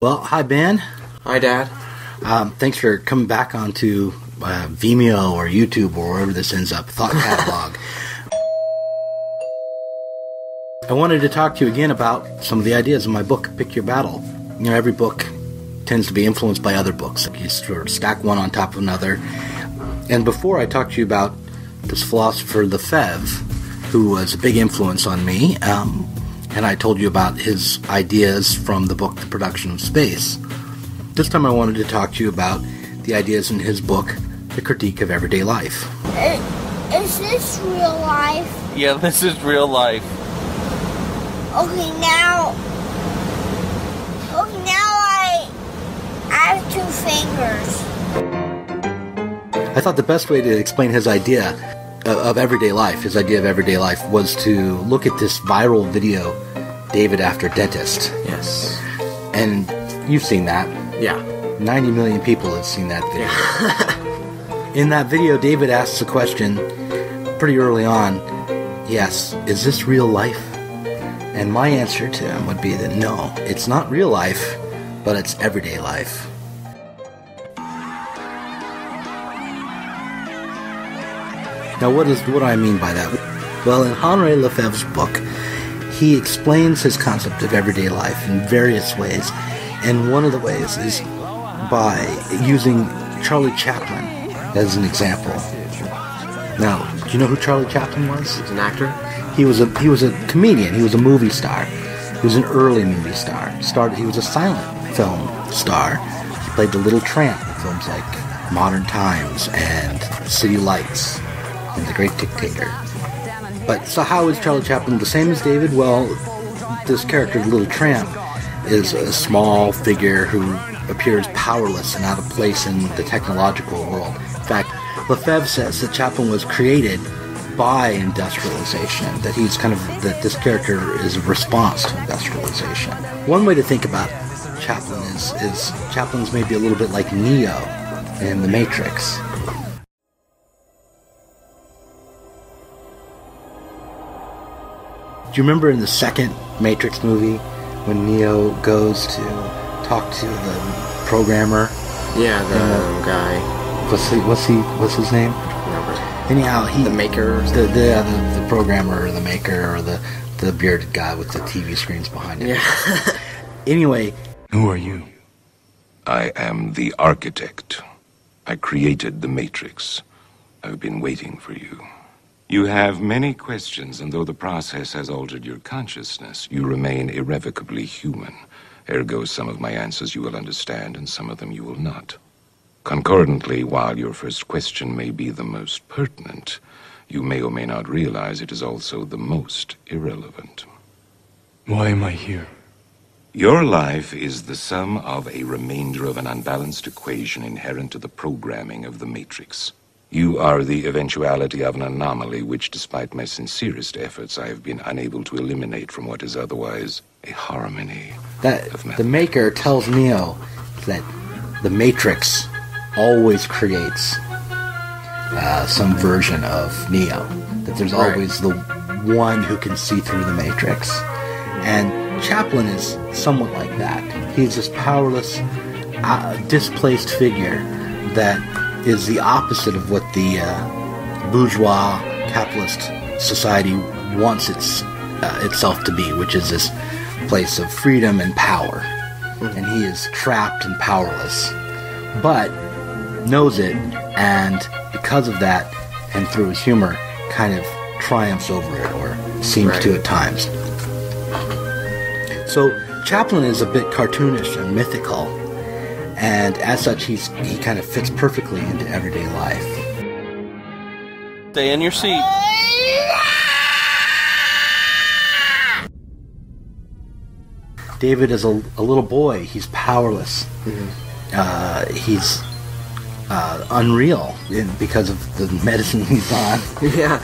Well, hi, Ben. Hi, Dad. Thanks for coming back onto Vimeo or YouTube or wherever this ends up, Thought Catalog. I wanted to talk to you again about some of the ideas in my book, Pick Your Battle. You know, every book tends to be influenced by other books. You sort of stack one on top of another. And before I talked to you about this philosopher Lefebvre, who was a big influence on me, and I told you about his ideas from the book The Production of Space. This time I wanted to talk to you about the ideas in his book, The Critique of Everyday Life. Is this real life? Yeah, this is real life. Okay, now I have 2 fingers. I thought the best way to explain his idea of everyday life, was to look at this viral video, David After Dentist. Yes. And you've seen that. Yeah. 90 million people have seen that video. In that video, David asks a question pretty early on. Yes, is this real life? And my answer to him would be that no, it's not real life, but it's everyday life. Now, what do I mean by that? Well, in Henri Lefebvre's book, he explains his concept of everyday life in various ways, and one of the ways is by using Charlie Chaplin as an example. Now, do you know who Charlie Chaplin was? He's an actor? He was a comedian. He was a movie star. He was an early movie star. He was a silent film star. He played the Little Tramp in films like Modern Times and City Lights and The Great Dictator. But so how is Charlie Chaplin the same as David? Well, this character, the Little Tramp, is a small figure who appears powerless and out of place in the technological world. In fact, Lefebvre says that Chaplin was created by industrialization, that this character is a response to industrialization. One way to think about Chaplin is Chaplin's maybe a little bit like Neo in The Matrix. Do you remember in the second Matrix movie when Neo goes to talk to the programmer? Yeah, the guy. What's his name? Anyhow, the maker, the programmer, or the maker, or the bearded guy with the TV screens behind him. Yeah. Anyway, who are you? I am the architect. I created the Matrix. I've been waiting for you. You have many questions, and though the process has altered your consciousness, you remain irrevocably human. Ergo, some of my answers you will understand, and some of them you will not. Concordantly, while your first question may be the most pertinent, you may or may not realize it is also the most irrelevant. Why am I here? Your life is the sum of a remainder of an unbalanced equation inherent to the programming of the Matrix. You are the eventuality of an anomaly which, despite my sincerest efforts, I have been unable to eliminate from what is otherwise a harmony. The maker tells Neo that the Matrix always creates some version of Neo. That there's always the one who can see through the Matrix. And Chaplin is somewhat like that. He's this powerless, displaced figure that is the opposite of what the bourgeois capitalist society wants itself to be, which is this place of freedom and power. And he is trapped and powerless, but knows it, and because of that, and through his humor, kind of triumphs over it, or seems to at times. So Chaplin is a bit cartoonish and mythical, and as such, he kind of fits perfectly into everyday life. Stay in your seat. David is a little boy. He's powerless. Mm-hmm. He's unreal because of the medicine he's on. Yeah.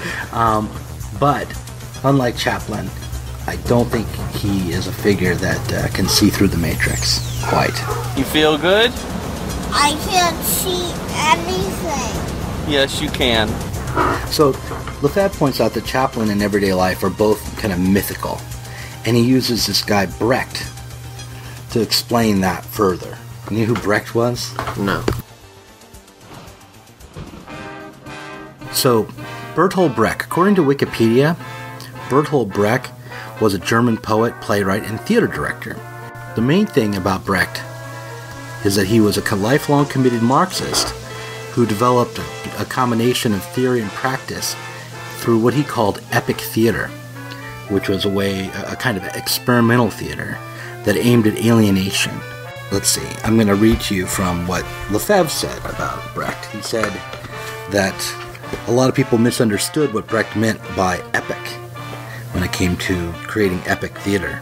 But unlike Chaplin, I don't think he is a figure that can see through the Matrix quite. You feel good? I can't see anything. Yes, you can. So Lefebvre points out that Chaplin and everyday life are both kind of mythical. And he uses this guy Brecht to explain that further. You know who Brecht was? No. So, Bertolt Brecht, according to Wikipedia, Bertolt Brecht was a German poet, playwright, and theater director. The main thing about Brecht is that he was a lifelong committed Marxist who developed a combination of theory and practice through what he called epic theater, which was a kind of experimental theater that aimed at alienation. Let's see, I'm going to read to you from what Lefebvre said about Brecht. He said that a lot of people misunderstood what Brecht meant by epic when it came to creating epic theater.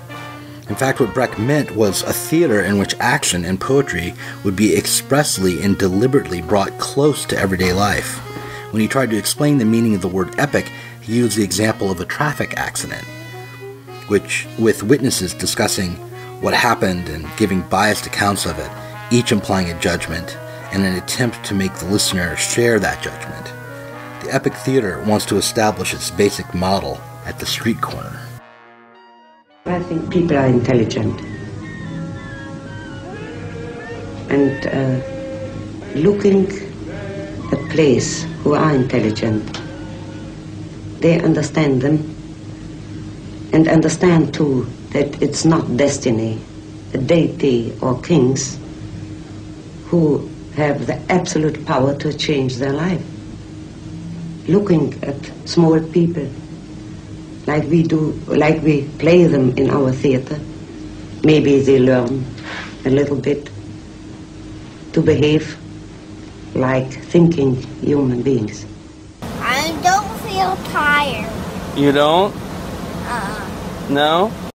In fact, what Brecht meant was a theater in which action and poetry would be expressly and deliberately brought close to everyday life. When he tried to explain the meaning of the word epic, he used the example of a traffic accident, which, with witnesses discussing what happened and giving biased accounts of it, each implying a judgment, and an attempt to make the listener share that judgment. The epic theater wants to establish its basic model at the street corner. I think people are intelligent. And looking at place who are intelligent, they understand them and understand too that it's not destiny, a deity or kings who have the absolute power to change their life. Looking at small people like we do, like we play them in our theater, maybe they learn a little bit to behave like thinking human beings. I don't feel tired. You don't? Uh-uh. No?